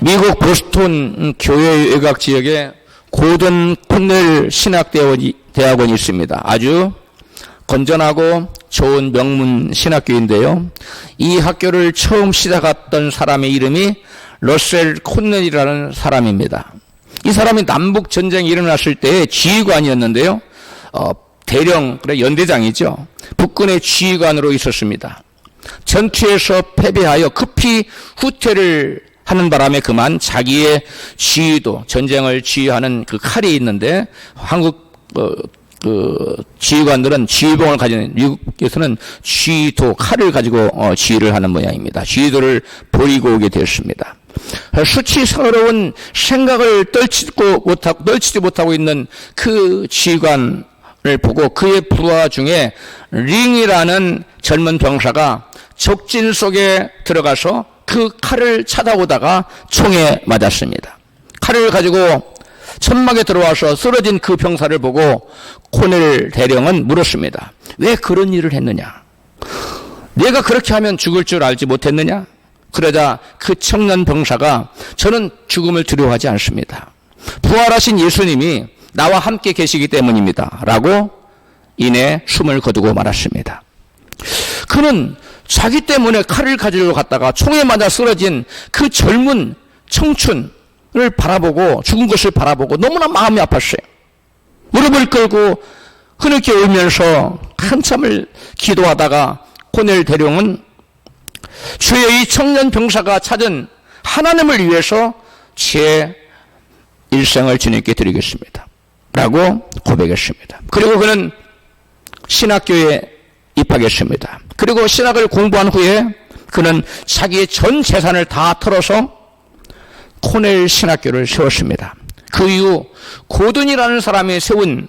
미국 보스턴 교회 외곽 지역에 고든 콘넬 신학대학원이 있습니다. 아주 건전하고 좋은 명문 신학교인데요. 이 학교를 처음 시작했던 사람의 이름이 러셀 콘넬이라는 사람입니다. 이 사람이 남북 전쟁이 일어났을 때 지휘관이었는데요. 대령 연대장이죠. 북군의 지휘관으로 있었습니다. 전투에서 패배하여 급히 후퇴를 하는 바람에 그만 자기의 지휘도, 전쟁을 지휘하는 그 칼이 있는데, 한국 지휘관들은 지휘봉을 가진, 미국에서는 지휘도, 칼을 가지고 지휘를 하는 모양입니다. 지휘도를 버리고 오게 되었습니다. 수치스러운 생각을 떨치지 못하고 있는 그 지휘관을 보고 그의 부하 중에 링이라는 젊은 병사가 적진 속에 들어가서 그 칼을 찾아오다가 총에 맞았습니다. 칼을 가지고 천막에 들어와서 쓰러진 그 병사를 보고 콘넬 대령은 물었습니다. 왜 그런 일을 했느냐? 내가 그렇게 하면 죽을 줄 알지 못했느냐? 그러자 그 청년 병사가 저는 죽음을 두려워하지 않습니다. 부활하신 예수님이 나와 함께 계시기 때문입니다. 라고 이내 숨을 거두고 말았습니다. 그는 자기 때문에 칼을 가지러 갔다가 총에 맞아 쓰러진 그 젊은 청춘을 바라보고 죽은 것을 바라보고 너무나 마음이 아팠어요. 무릎을 꿇고 흐느껴 울면서 한참을 기도하다가 콘넬 대령은 주여 이 청년 병사가 찾은 하나님을 위해서 제 일생을 주님께 드리겠습니다. 라고 고백했습니다. 그리고 그는 신학교에 입학했습니다. 그리고 신학을 공부한 후에 그는 자기의 전 재산을 다 털어서 콘넬 신학교를 세웠습니다. 그 이후 고든이라는 사람이 세운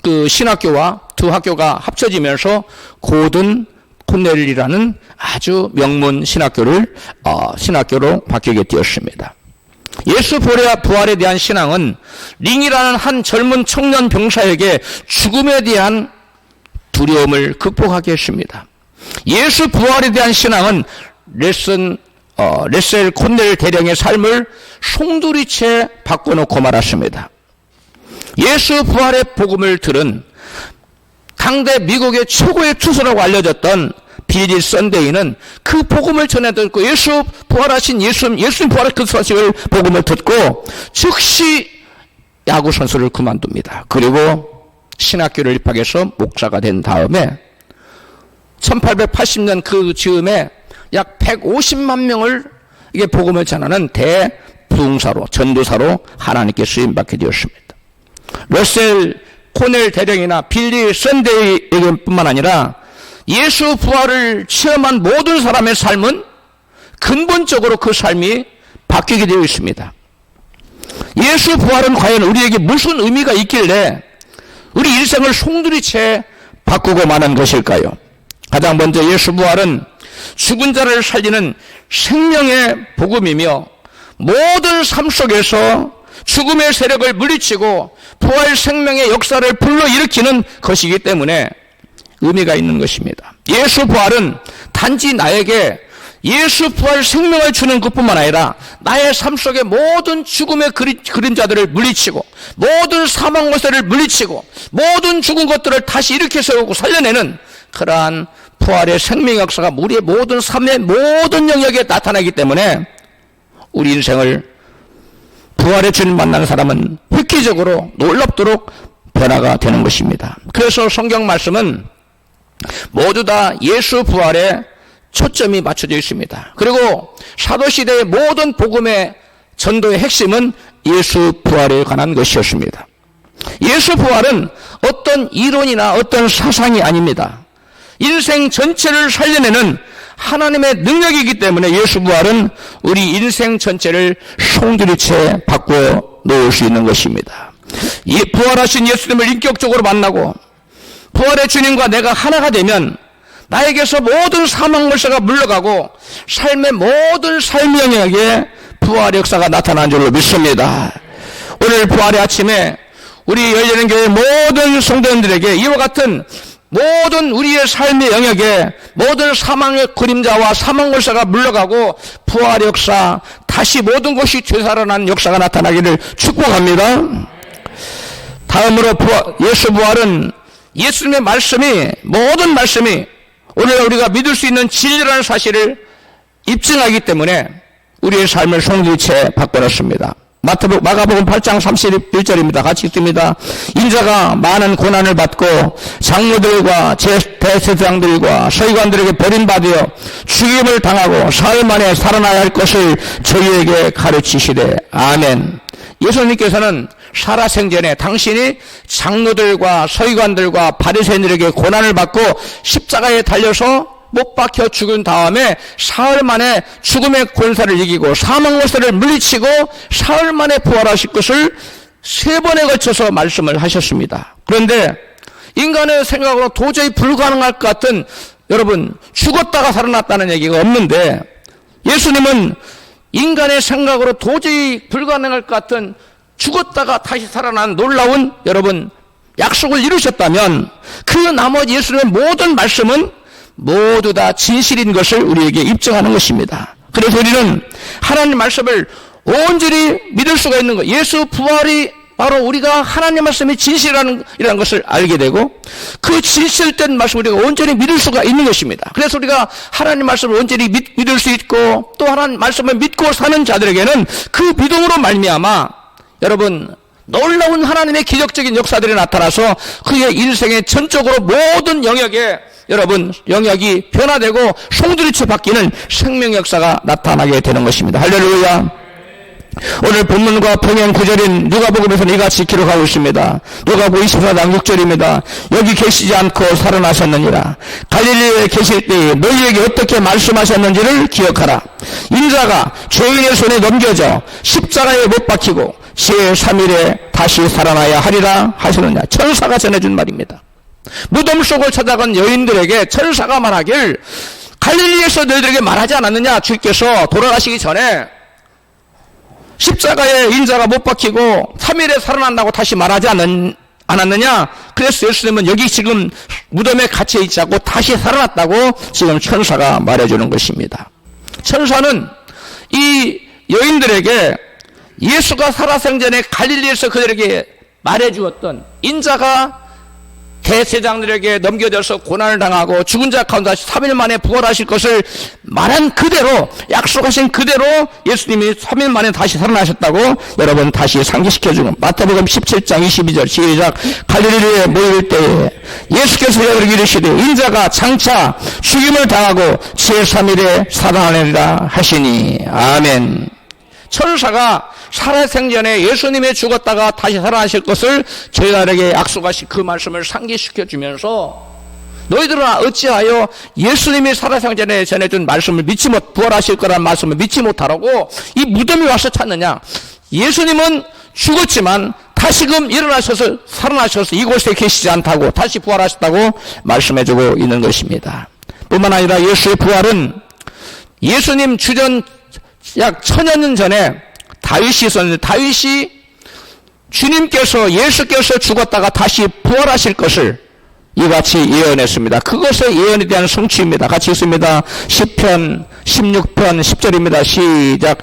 그 신학교와 두 학교가 합쳐지면서 고든 콘넬이라는 아주 명문 신학교로 바뀌게 되었습니다. 예수 부활에 대한 신앙은 링이라는 한 젊은 청년 병사에게 죽음에 대한 두려움을 극복하게 했습니다. 예수 부활에 대한 신앙은 레셀 콘넬 대령의 삶을 송두리째 바꿔놓고 말았습니다. 예수 부활의 복음을 들은 당대 미국의 최고의 투수라고 알려졌던 빌리 썬데이는 그 복음을 전해 듣고 예수 부활하신 예수님 부활의 그 소식을 복음을 듣고 즉시 야구 선수를 그만둡니다. 그리고 신학교를 입학해서 목사가 된 다음에 1880년 그 즈음에 약 150만 명을 이게 복음을 전하는 대부흥사로, 전도사로 하나님께 쓰임받게 되었습니다. 러셀 콘넬 대령이나 빌리 썬데이뿐만 아니라 예수 부활을 체험한 모든 사람의 삶은 근본적으로 그 삶이 바뀌게 되어 있습니다. 예수 부활은 과연 우리에게 무슨 의미가 있길래 우리 일생을 송두리째 바꾸고 마는 것일까요? 가장 먼저 예수 부활은 죽은 자를 살리는 생명의 복음이며 모든 삶 속에서 죽음의 세력을 물리치고 부활 생명의 역사를 불러일으키는 것이기 때문에 의미가 있는 것입니다. 예수 부활은 단지 나에게 예수 부활 생명을 주는 것뿐만 아니라 나의 삶 속의 모든 죽음의 그림자들을 물리치고 모든 사망 것들을 물리치고 모든 죽은 것들을 다시 일으켜 세우고 살려내는 그러한 부활의 생명 역사가 우리의 모든 삶의 모든 영역에 나타나기 때문에 우리 인생을 부활의 주님 만나는 사람은 획기적으로 놀랍도록 변화가 되는 것입니다. 그래서 성경 말씀은 모두 다 예수 부활에 초점이 맞춰져 있습니다. 그리고 사도시대의 모든 복음의 전도의 핵심은 예수 부활에 관한 것이었습니다. 예수 부활은 어떤 이론이나 어떤 사상이 아닙니다. 인생 전체를 살려내는 하나님의 능력이기 때문에 예수 부활은 우리 인생 전체를 송두리째 바꿔 놓을 수 있는 것입니다. 이 부활하신 예수님을 인격적으로 만나고 부활의 주님과 내가 하나가 되면 나에게서 모든 사망 물체가 물러가고 삶의 모든 삶의 영역에 부활의 역사가 나타나는 줄로 믿습니다. 오늘 부활의 아침에 우리 열리는 교회 모든 성도님들에게 이와 같은 모든 우리의 삶의 영역에 모든 사망의 그림자와 사망 권세가 물러가고 부활의 역사, 다시 모든 것이 되살아나는 역사가 나타나기를 축복합니다. 다음으로 예수 부활은 예수님의 말씀이, 모든 말씀이 오늘 우리가 믿을 수 있는 진리라는 사실을 입증하기 때문에 우리의 삶을 송두리째 바꿔놨습니다. 마가복음 8장 31절입니다. 같이 읽습니다. 인자가 많은 고난을 받고 장로들과 대제사장들과 서기관들에게 버림받아 죽임을 당하고 사흘 만에 살아나야 할 것을 저희에게 가르치시되. 아멘. 예수님께서는 살아생전에 당신이 장로들과 서기관들과 바리새인들에게 고난을 받고 십자가에 달려서 못 박혀 죽은 다음에 사흘 만에 죽음의 권세를 이기고 사망 권세를 물리치고 사흘 만에 부활하실 것을 3번에 걸쳐서 말씀을 하셨습니다. 그런데 인간의 생각으로 도저히 불가능할 것 같은, 여러분, 죽었다가 살아났다는 얘기가 없는데, 예수님은 인간의 생각으로 도저히 불가능할 것 같은 죽었다가 다시 살아난 놀라운, 여러분, 약속을 이루셨다면 그 나머지 예수님의 모든 말씀은 모두 다 진실인 것을 우리에게 입증하는 것입니다. 그래서 우리는 하나님 말씀을 온전히 믿을 수가 있는 것, 예수 부활이 바로 우리가 하나님 말씀이 진실이라는 것을 알게 되고 그 진실된 말씀을 우리가 온전히 믿을 수가 있는 것입니다. 그래서 우리가 하나님 말씀을 온전히 믿을 수 있고 또 하나님 말씀을 믿고 사는 자들에게는 그 믿음으로 말미암아 여러분 놀라운 하나님의 기적적인 역사들이 나타나서 그의 인생의 전적으로 모든 영역에 여러분 영역이 변화되고 송두리째 바뀌는 생명 역사가 나타나게 되는 것입니다. 할렐루야. 오늘 본문과 평행 구절인 누가복음에서는 이같이 기록하고 있습니다. 누가복음 24장 6절입니다. 여기 계시지 않고 살아나셨느니라. 갈릴리에 계실 때 너희에게 어떻게 말씀하셨는지를 기억하라. 인자가 죄인의 손에 넘겨져 십자가에 못 박히고 제3일에 다시 살아나야 하리라 하시느냐. 천사가 전해준 말입니다. 무덤 속을 찾아간 여인들에게 천사가 말하길 갈릴리에서 너희들에게 말하지 않았느냐. 주께서 돌아가시기 전에 십자가에 인자가 못 박히고 3일에 살아난다고 다시 말하지 않았느냐. 그래서 예수님은 여기 지금 무덤에 갇혀 있지 않고 다시 살아났다고 지금 천사가 말해주는 것입니다. 천사는 이 여인들에게 예수가 살아생전에 갈릴리에서 그들에게 말해주었던 인자가 대제사장들에게 넘겨져서 고난을 당하고 죽은 자 가운데 3일 만에 부활하실 것을 말한 그대로, 약속하신 그대로 예수님이 3일 만에 다시 살아나셨다고 여러분 다시 상기시켜주는 마태복음 17장 22절 시작. 갈릴리에 모일 때에 예수께서 여러분에게 이르시되 인자가 장차 죽임을 당하고 제3일에 살아나리라 하시니. 아멘. 천사가 살아생전에 예수님이 죽었다가 다시 살아나실 것을 저희들에게 약속하신 그 말씀을 상기시켜 주면서 너희들은 어찌하여 예수님이 살아생전에 전해준 말씀을 부활하실 거라는 말씀을 믿지 못하라고 이 무덤에 와서 찾느냐. 예수님은 죽었지만 다시금 일어나셔서 살아나셔서 이곳에 계시지 않다고 다시 부활하셨다고 말씀해주고 있는 것입니다. 뿐만 아니라 예수의 부활은 예수님 주전 약 1000년 전에 다윗이 있었는데 다윗이 주님께서 예수께서 죽었다가 다시 부활하실 것을 이같이 예언했습니다. 그것의 예언에 대한 성취입니다. 같이 읽습니다. 시편 16편 10절입니다. 시작.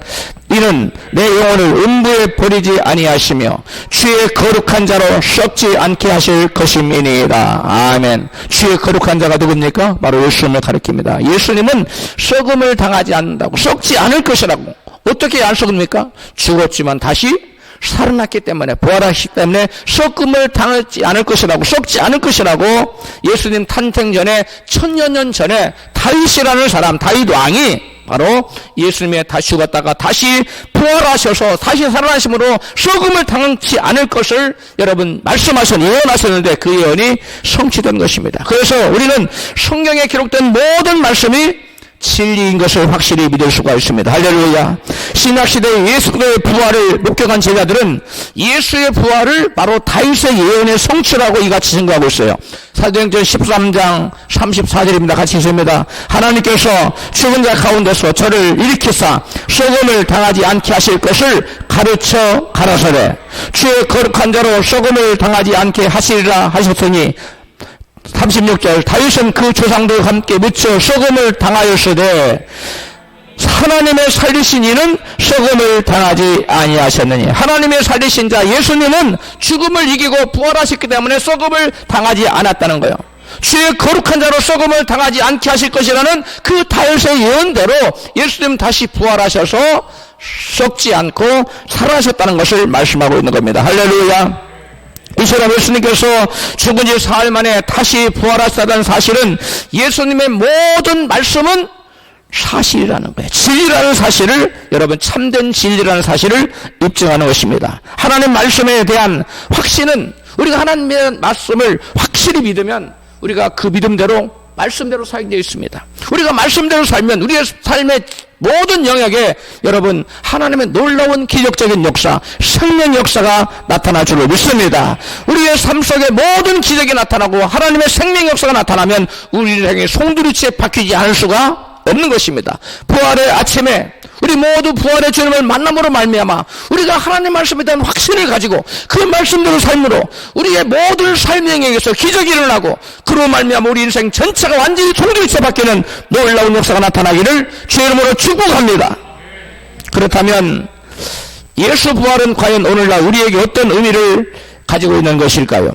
이는 내 영혼을 음부에 버리지 아니하시며 주의 거룩한 자로 썩지 않게 하실 것임이니이다. 아멘. 주의 거룩한 자가 누굽니까? 바로 예수님을 가리킵니다. 예수님은 썩음을 당하지 않는다고, 썩지 않을 것이라고. 어떻게 안 썩습니까? 죽었지만 다시 살아났기 때문에, 부활하시기 때문에 썩음을 당하지 않을 것이라고, 썩지 않을 것이라고 예수님 탄생 전에 1000년 전에 다윗이라는 사람, 다윗 왕이 바로 예수님의 다시 죽었다가 다시 부활하셔서 다시 살아나심으로 썩음을 당하지 않을 것을 여러분 예언하셨는데 그 예언이 성취된 것입니다. 그래서 우리는 성경에 기록된 모든 말씀이 진리인 것을 확실히 믿을 수가 있습니다. 할렐루야. 신약시대의 예수의 부활을 목격한 제자들은 예수의 부활을 바로 다윗의 예언의 성취라고 이같이 생각하고 있어요. 사도행전 13장 34절입니다. 같이 읽습니다. 하나님께서 죽은 자 가운데서 저를 일으키사 썩음을 당하지 않게 하실 것을 가르쳐 가라사대 주의 거룩한 자로 썩음을 당하지 않게 하시리라 하셨으니 36절 다윗은 그 조상들과 함께 묻혀 썩음을 당하였으되 하나님의 살리신 이는 썩음을 당하지 아니하셨느니. 하나님의 살리신 자 예수님은 죽음을 이기고 부활하셨기 때문에 썩음을 당하지 않았다는 거예요. 주의 거룩한 자로 썩음을 당하지 않게 하실 것이라는 그 다윗의 예언대로 예수님 다시 부활하셔서 썩지 않고 살아나셨다는 것을 말씀하고 있는 겁니다. 할렐루야. 이처럼 예수님께서 죽은 지 사흘 만에 다시 부활하셨다는 사실은 예수님의 모든 말씀은 사실이라는 거예요. 진리라는 사실을, 여러분 참된 진리라는 사실을 입증하는 것입니다. 하나님 말씀에 대한 확신은, 우리가 하나님의 말씀을 확실히 믿으면 우리가 그 믿음대로 말씀대로 살게 되어 있습니다. 우리가 말씀대로 살면 우리의 삶의 모든 영역에 여러분 하나님의 놀라운 기적적인 역사, 생명 역사가 나타날 줄로 믿습니다. 우리의 삶 속에 모든 기적이 나타나고 하나님의 생명 역사가 나타나면 우리 인생의 송두리째 바뀌지 않을 수가 없는 것입니다. 부활의 아침에 우리 모두 부활의 주님을 만남으로 말미암아 우리가 하나님 말씀에 대한 확신을 가지고 그 말씀대로 삶으로 우리의 모든 삶의 영역에서 기적이 일어나고 그로 말미암아 우리 인생 전체가 완전히 송두리째 바뀌는 놀라운 역사가 나타나기를 주의 이름으로 축복합니다. 그렇다면 예수 부활은 과연 오늘날 우리에게 어떤 의미를 가지고 있는 것일까요?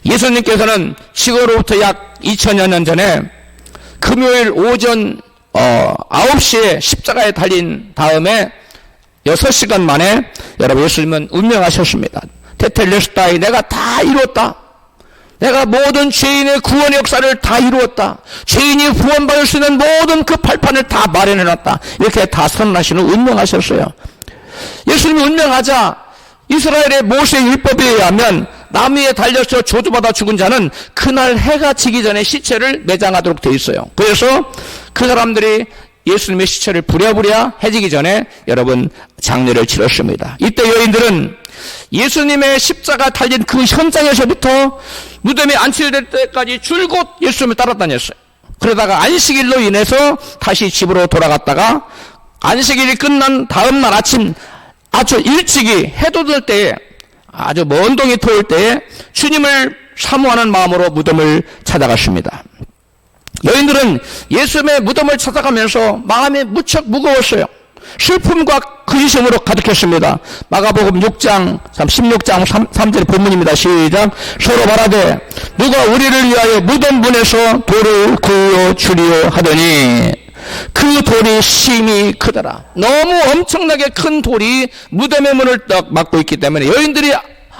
예수님께서는 지구로부터 약 2000여 년 전에 금요일 오전 9시에 십자가에 달린 다음에 6시간 만에 여러분 예수님은 운명하셨습니다. 테텔레스타이, 내가 다 이루었다. 내가 모든 죄인의 구원의 역사를 다 이루었다. 죄인이 구원받을 수 있는 모든 그 발판을 다 마련해놨다. 이렇게 다 선언하시는 운명하셨어요. 예수님이 운명하자 이스라엘의 모세 율법에 의하면 나무 위에 달려서 저주받아 죽은 자는 그날 해가 지기 전에 시체를 매장하도록 되어 있어요. 그래서 그 사람들이 예수님의 시체를 부랴부랴 해지기 전에 여러분 장례를 치렀습니다. 이때 여인들은 예수님의 십자가 달린 그 현장에서부터 무덤에 안치될 때까지 줄곧 예수님을 따라다녔어요. 그러다가 안식일로 인해서 다시 집으로 돌아갔다가 안식일이 끝난 다음날 아침 아주 일찍이 해돋을 때에 아주 먼 동이 토일 때에 주님을 사모하는 마음으로 무덤을 찾아갔습니다. 여인들은 예수님의 무덤을 찾아가면서 마음이 무척 무거웠어요. 슬픔과 근심으로 가득했습니다. 마가복음 6장 16장 3절 본문입니다. 시작. 서로 말하되 누가 우리를 위하여 무덤 문에서 돌을 구워 주리요 하더니 그 돌이 심히 크더라. 너무 엄청나게 큰 돌이 무덤의 문을 딱 막고 있기 때문에 여인들이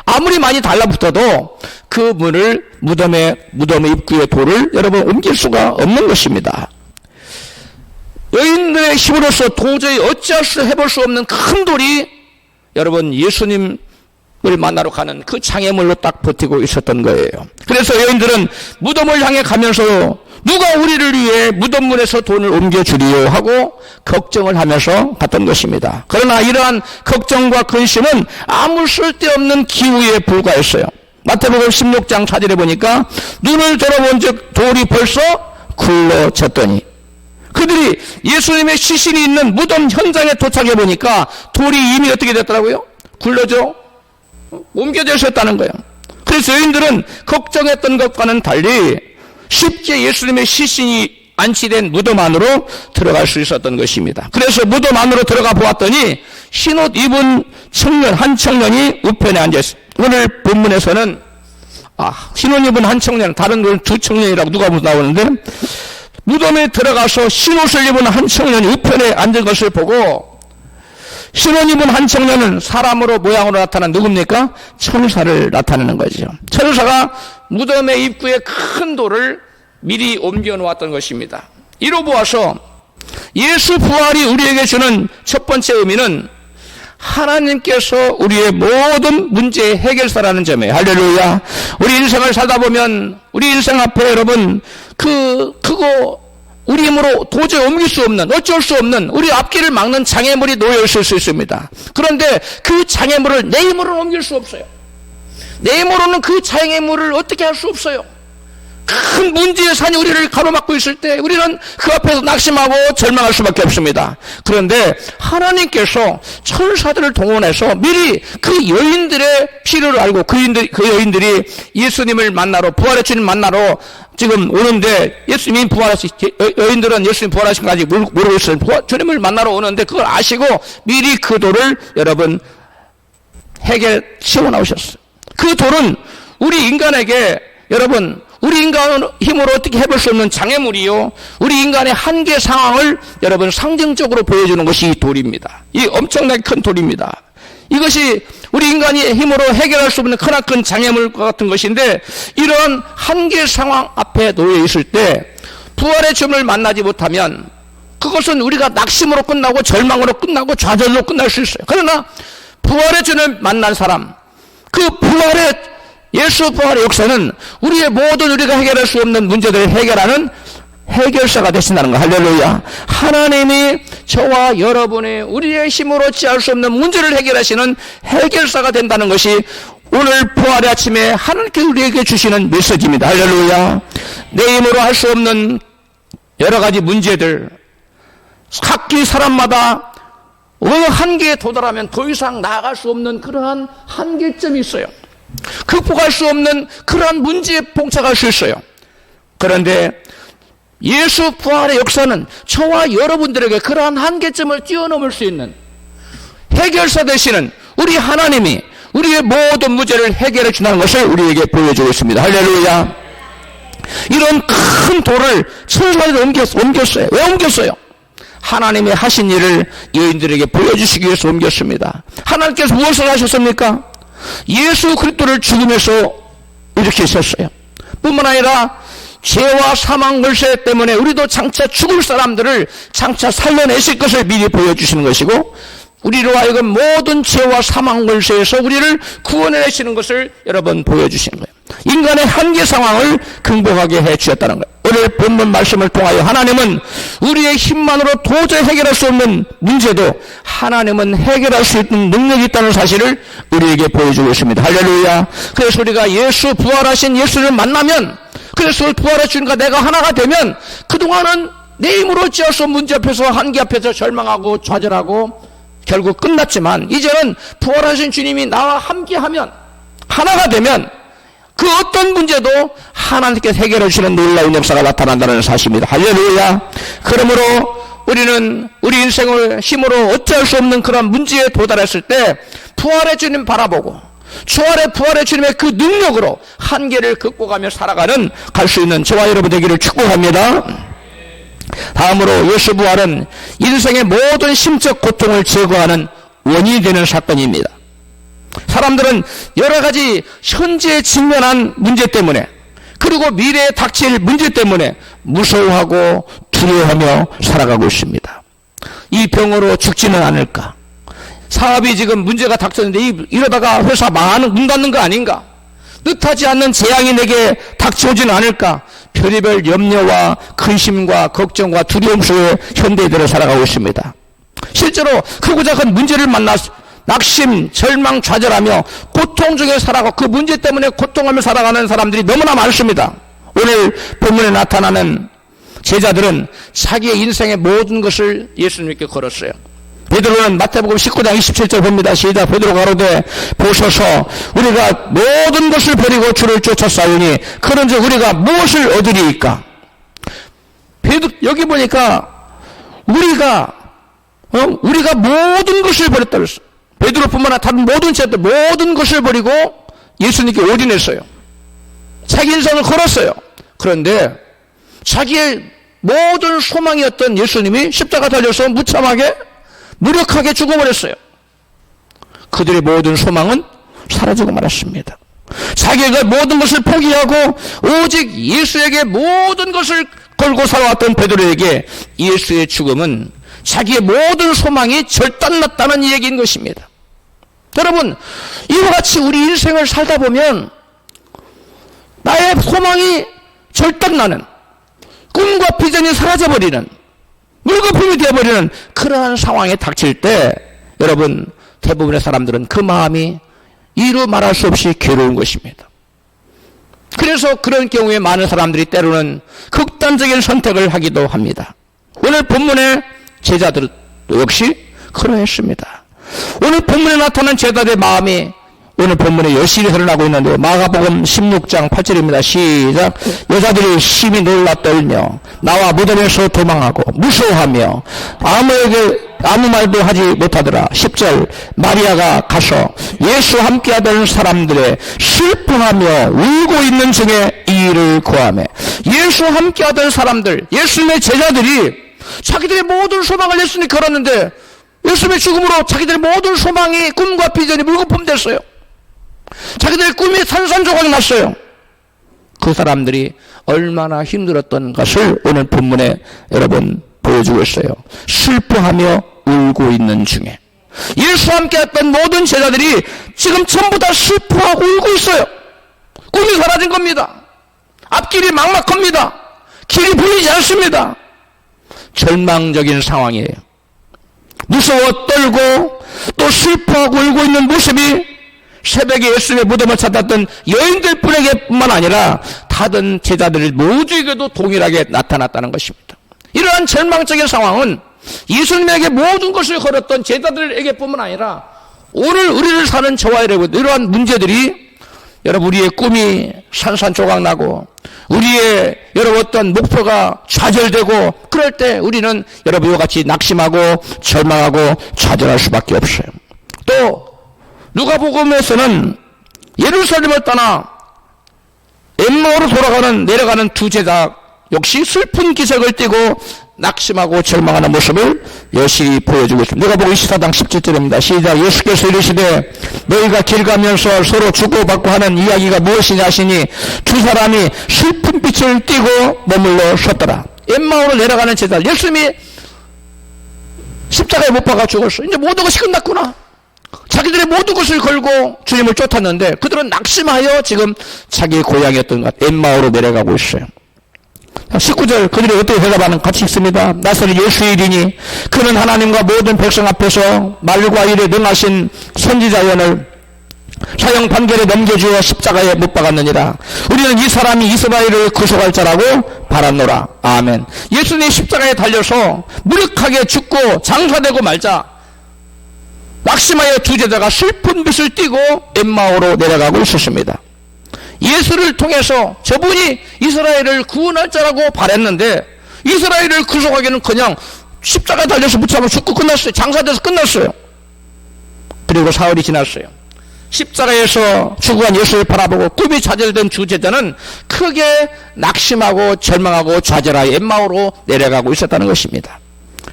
아무리 많이 달라붙어도 그 문을 무덤의 입구의 돌을 여러분 옮길 수가 없는 것입니다. 여인들의 힘으로서 도저히 어찌할 수 해볼 수 없는 큰 돌이 여러분 예수님을 만나러 가는 그 장애물로 딱 버티고 있었던 거예요. 그래서 여인들은 무덤을 향해 가면서 누가 우리를 위해 무덤 문에서 돈을 옮겨주리요 하고 걱정을 하면서 갔던 것입니다. 그러나 이러한 걱정과 근심은 아무 쓸데없는 기우에 불과했어요. 마태복음 16장 4절에 보니까 눈을 돌아본 즉 돌이 벌써 굴러졌더니, 그들이 예수님의 시신이 있는 무덤 현장에 도착해 보니까 돌이 이미 어떻게 됐더라고요? 굴러져 옮겨져 있었다는 거예요. 그래서 여인들은 걱정했던 것과는 달리 쉽게 예수님의 시신이 안치된 무덤 안으로 들어갈 수 있었던 것입니다. 그래서 무덤 안으로 들어가 보았더니 흰옷 입은 청년, 한 청년이 우편에 앉아있어요. 오늘 본문에서는 흰옷 입은 한 청년, 다른 건 두 청년이라고 누가 나오는데, 무덤에 들어가서 흰옷을 입은 한 청년이 우편에 앉은 것을 보고, 흰옷 입은 한 청년은 사람으로 모양으로 나타난 누굽니까? 천사를 나타내는 거죠. 천사가 무덤의 입구에 큰 돌을 미리 옮겨 놓았던 것입니다. 이로 보아서 예수 부활이 우리에게 주는 첫 번째 의미는 하나님께서 우리의 모든 문제의 해결사라는 점이에요. 할렐루야. 우리 인생을 살다 보면 우리 인생 앞에 여러분 그거 우리 힘으로 도저히 옮길 수 없는, 어쩔 수 없는 우리 앞길을 막는 장애물이 놓여 있을 수 있습니다. 그런데 그 장애물을 내 힘으로는 옮길 수 없어요. 내 힘으로는 그 장애물을 어떻게 할 수 없어요. 큰 문제의 산이 우리를 가로막고 있을 때 우리는 그 앞에서 낙심하고 절망할 수밖에 없습니다. 그런데 하나님께서 천사들을 동원해서 미리 그 여인들의 필요를 알고 그 여인들이 예수님을 만나러, 부활의 주님 만나러 지금 오는데, 예수님이 여인들은 예수님 부활하신 거 아직 모르고 있어요. 주님을 만나러 오는데 그걸 아시고 미리 그 돌을 여러분 세워 나오셨어요. 그 돌은 우리 인간에게 여러분, 우리 인간은 힘으로 어떻게 해볼 수 없는 장애물이요, 우리 인간의 한계 상황을 여러분 상징적으로 보여주는 것이 이 돌입니다. 이 엄청나게 큰 돌입니다. 이것이 우리 인간이 힘으로 해결할 수 없는 크나큰 장애물과 같은 것인데, 이런 한계 상황 앞에 놓여 있을 때 부활의 주님을 만나지 못하면 그것은 우리가 낙심으로 끝나고 절망으로 끝나고 좌절로 끝날 수 있어요. 그러나 부활의 주님을 만난 사람, 그 예수 부활의 역사는 우리의 모든 우리가 해결할 수 없는 문제들을 해결하는 해결사가 되신다는 거. 할렐루야. 하나님이 저와 여러분의 우리의 힘으로 취할 수 없는 문제를 해결하시는 해결사가 된다는 것이 오늘 부활의 아침에 하나님께서 우리에게 주시는 메시지입니다. 할렐루야. 내 힘으로 할 수 없는 여러 가지 문제들, 각기 사람마다 어느 한계에 도달하면 더 이상 나아갈 수 없는 그러한 한계점이 있어요. 극복할 수 없는 그러한 문제에 봉착할 수 있어요. 그런데 예수 부활의 역사는 저와 여러분들에게 그러한 한계점을 뛰어넘을 수 있는 해결사 되시는 우리 하나님이 우리의 모든 문제를 해결해 준다는 것을 우리에게 보여주고 있습니다. 할렐루야. 이런 큰 돌을 천사들이 옮겼어요. 왜 옮겼어요? 하나님이 하신 일을 여인들에게 보여주시기 위해서 옮겼습니다. 하나님께서 무엇을 하셨습니까? 예수 그리스도를 죽음에서 일으키셨어요. 뿐만 아니라 죄와 사망 물세 때문에 우리도 장차 죽을 사람들을 장차 살려내실 것을 미리 보여주시는 것이고, 우리로 하여금 모든 죄와 사망 물세에서 우리를 구원해내시는 것을 여러분 보여주시는 거예요. 인간의 한계 상황을 극복하게 해주셨다는 거예요. 오늘 본문 말씀을 통하여 하나님은 우리의 힘만으로 도저히 해결할 수 없는 문제도 하나님은 해결할 수 있는 능력이 있다는 사실을 우리에게 보여주고 있습니다. 할렐루야. 그래서 우리가 예수 부활하신 예수를 만나면, 그래서 부활의 주님과 내가 하나가 되면 그동안은 내 힘으로 어찌할 수 없는 문제 앞에서, 한계 앞에서 절망하고 좌절하고 결국 끝났지만, 이제는 부활하신 주님이 나와 함께하면, 하나가 되면 그 어떤 문제도 하나님께서 해결해 주시는 놀라운 역사가 나타난다는 사실입니다. 할렐루야. 그러므로 우리는 우리 인생을 힘으로 어찌할 수 없는 그런 문제에 도달했을 때 부활의 주님 바라보고 부활의 주님의 그 능력으로 한계를 극복하며 살아가는, 갈 수 있는 저와 여러분 되기를 축복합니다. 다음으로 예수 부활은 인생의 모든 심적 고통을 제거하는 원인이 되는 사건입니다. 사람들은 여러 가지 현재에 직면한 문제 때문에, 그리고 미래에 닥칠 문제 때문에 무서워하고 두려워하며 살아가고 있습니다. 이 병으로 죽지는 않을까? 사업이 지금 문제가 닥쳤는데 이러다가 회사 문 닫는 거 아닌가? 뜻하지 않는 재앙이 내게 닥쳐오지는 않을까? 별의별 염려와 근심과 걱정과 두려움 속에 현대인들을 살아가고 있습니다. 실제로 크고 작은 문제를 만나 낙심, 절망, 좌절하며 고통 중에 살아가고 그 문제 때문에 고통하며 살아가는 사람들이 너무나 많습니다. 오늘 본문에 나타나는 제자들은 자기의 인생의 모든 것을 예수님께 걸었어요. 베드로는 마태복음 19장 27절 봅니다. 시작. 베드로 가로되 보소서, 우리가 모든 것을 버리고 주를 쫓았사오니 그런즉 우리가 무엇을 얻으리이까? 여기 보니까 우리가 모든 것을 버렸다 그랬어. 베드로뿐만 아니라 다른 모든 제자들 모든 것을 버리고 예수님께 올인했어요. 자기 인생을 걸었어요. 그런데 자기의 모든 소망이었던 예수님이 십자가 달려서 무참하게 무력하게 죽어버렸어요. 그들의 모든 소망은 사라지고 말았습니다. 자기가 모든 것을 포기하고 오직 예수에게 모든 것을 걸고 살아왔던 베드로에게 예수의 죽음은 자기의 모든 소망이 절단났다는 얘기인 것입니다. 여러분, 이와 같이 우리 인생을 살다 보면 나의 소망이 절단나는, 꿈과 비전이 사라져버리는, 물거품이 되어버리는 그러한 상황에 닥칠 때 여러분, 대부분의 사람들은 그 마음이 이루 말할 수 없이 괴로운 것입니다. 그래서 그런 경우에 많은 사람들이 때로는 극단적인 선택을 하기도 합니다. 오늘 본문의 제자들도 역시 그러했습니다. 오늘 본문에 나타난 제자들의 마음이 오늘 본문에 여실히 드러나고 있는데요. 마가복음 16장 8절입니다. 시작. 여자들이 심히 놀라 떨며 나와 무덤에서 도망하고 무서워하며 아무 말도 하지 못하더라. 10절. 마리아가 가서 예수 함께하던 사람들의 슬퍼하며 울고 있는 중에 이 일을 고하며, 예수 함께하던 사람들, 예수님의 제자들이 자기들의 모든 소망을 예수님이 걸었는데 예수님의 죽음으로 자기들의 모든 소망이, 꿈과 비전이 물거품 됐어요. 자기들의 꿈이 산산조각이 났어요. 그 사람들이 얼마나 힘들었던 것을 오늘 본문에 여러분 보여주고 있어요. 슬퍼하며 울고 있는 중에 예수와 함께 했던 모든 제자들이 지금 전부 다 슬퍼하고 울고 있어요. 꿈이 사라진 겁니다. 앞길이 막막합니다. 길이 보이지 않습니다. 절망적인 상황이에요. 무서워 떨고 또 슬퍼하고 울고 있는 모습이 새벽에 예수님의 무덤을 찾았던 여인들뿐에게뿐만 아니라 다른 제자들 모두에게도 동일하게 나타났다는 것입니다. 이러한 절망적인 상황은 예수님에게 모든 것을 걸었던 제자들에게뿐만 아니라 오늘 우리를 사는 저와 여러분, 이러한 문제들이 여러분 우리의 꿈이 산산조각나고 우리의 여러분 어떤 목표가 좌절되고 그럴 때 우리는 여러분 이와 같이 낙심하고 절망하고 좌절할 수밖에 없어요. 또 누가복음에서는 예루살렘을 떠나 엠마오로 내려가는 두 제자 역시 슬픈 기색을 띠고 낙심하고 절망하는 모습을 여실히 보여주고 있습니다. 누가복음 24장 17절입니다. 시작. 예수께서 이르시되 너희가 길 가면서 서로 주고받고 하는 이야기가 무엇이냐 하시니 두 사람이 슬픈 빛을 띠고 머물러 섰더라. 엠마오로 내려가는 제자, 예수님이 십자가에 못 박아 죽었어. 이제 모든 것이 끝났구나. 자기들의 모든 것을 걸고 주님을 쫓았는데 그들은 낙심하여 지금 자기 고향이었던 것 엠마오로 내려가고 있어요. 19절 그들이 어떻게 대답하는 같이 읽습니다. 나서는 예수의 일이니 그는 하나님과 모든 백성 앞에서 말과 일에 능하신 선지자연을 사형 판결에 넘겨주어 십자가에 못 박았느니라. 우리는 이 사람이 이스라엘을 구속할 자라고 바랐노라. 아멘. 예수님이 십자가에 달려서 무력하게 죽고 장사되고 말자 낙심하여 두 제자가 슬픈 빛을 띠고 엠마오로 내려가고 있었습니다. 예수를 통해서 저분이 이스라엘을 구원할 자라고 바랬는데 이스라엘을 구속하기는 그냥 십자가에 달려서 붙잡아 죽고 끝났어요. 장사돼서 끝났어요. 그리고 사흘이 지났어요. 십자가에서 죽어간 예수를 바라보고 꿈이 좌절된 주 제자는 크게 낙심하고 절망하고 좌절하여 엠마오로 내려가고 있었다는 것입니다.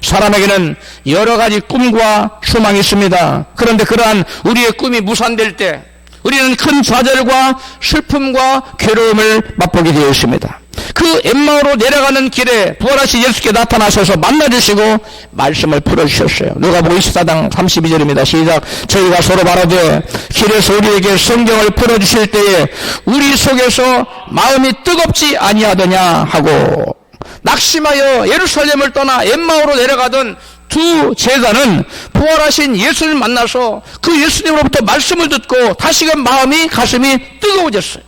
사람에게는 여러 가지 꿈과 소망이 있습니다. 그런데 그러한 우리의 꿈이 무산될 때 우리는 큰 좌절과 슬픔과 괴로움을 맛보게 되어 있습니다. 그 엠마오로 내려가는 길에 부활하신 예수께 나타나셔서 만나주시고 말씀을 풀어주셨어요. 누가복음 24장 32절입니다. 시작. 저희가 서로 말하되 길에서 우리에게 성경을 풀어주실 때에 우리 속에서 마음이 뜨겁지 아니하더냐 하고, 낙심하여 예루살렘을 떠나 엠마오로 내려가던 두 제자는 부활하신 예수를 만나서 그 예수님으로부터 말씀을 듣고 다시금 마음이, 가슴이 뜨거워졌어요.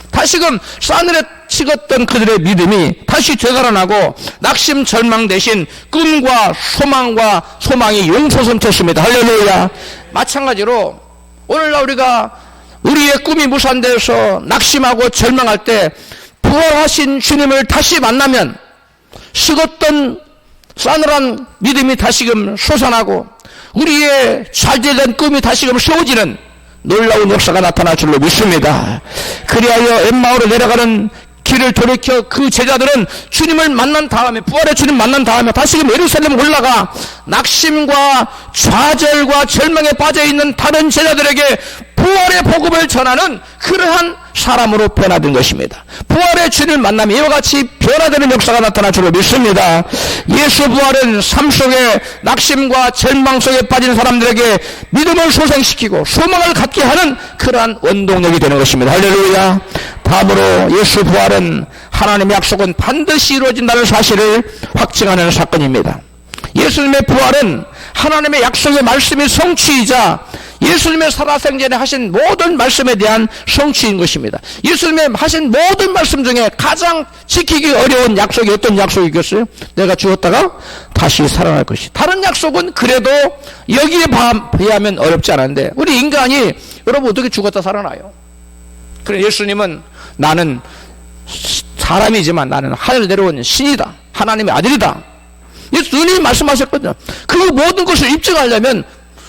다시금 싸늘에 식었던 그들의 믿음이 다시 되살아나고 낙심 절망 대신 꿈과 소망이 용솟음쳤습니다. 할렐루야. 마찬가지로 오늘날 우리가 우리의 꿈이 무산되어서 낙심하고 절망할 때 부활하신 주님을 다시 만나면 식었던 싸늘한 믿음이 다시금 솟아나고 우리의 잘되던 꿈이 다시금 세워지는 놀라운 역사가 나타날 줄로 믿습니다. 그리하여 엠마오로 내려가는 길을 돌이켜 그 제자들은 주님을 만난 다음에, 부활의 주님 만난 다음에 다시금 예루살렘 올라가 낙심과 좌절과 절망에 빠져있는 다른 제자들에게 부활의 복음을 전하는 그러한 사람으로 변화된 것입니다. 부활의 주님을 만나면 이와 같이 변화되는 역사가 나타날 줄로 믿습니다. 예수 부활은 삶 속에 낙심과 절망 속에 빠진 사람들에게 믿음을 소생시키고 소망을 갖게 하는 그러한 원동력이 되는 것입니다. 할렐루야. 다음으로 예수 부활은 하나님의 약속은 반드시 이루어진다는 사실을 확증하는 사건입니다. 예수님의 부활은 하나님의 약속의 말씀이 성취이자 예수님의 살아생전에 하신 모든 말씀에 대한 성취인 것입니다. 예수님의 하신 모든 말씀 중에 가장 지키기 어려운 약속이 어떤 약속이겠어요? 내가 죽었다가 다시 살아날 것이. 다른 약속은 그래도 여기에 비하면 어렵지 않은데 우리 인간이 여러분 어떻게 죽었다 살아나요? 그래 예수님은 나는 사람이지만 나는 하늘 내려온 신이다. 하나님의 아들이다. 예수님이 말씀하셨거든요. 그 모든 것을 입증하려면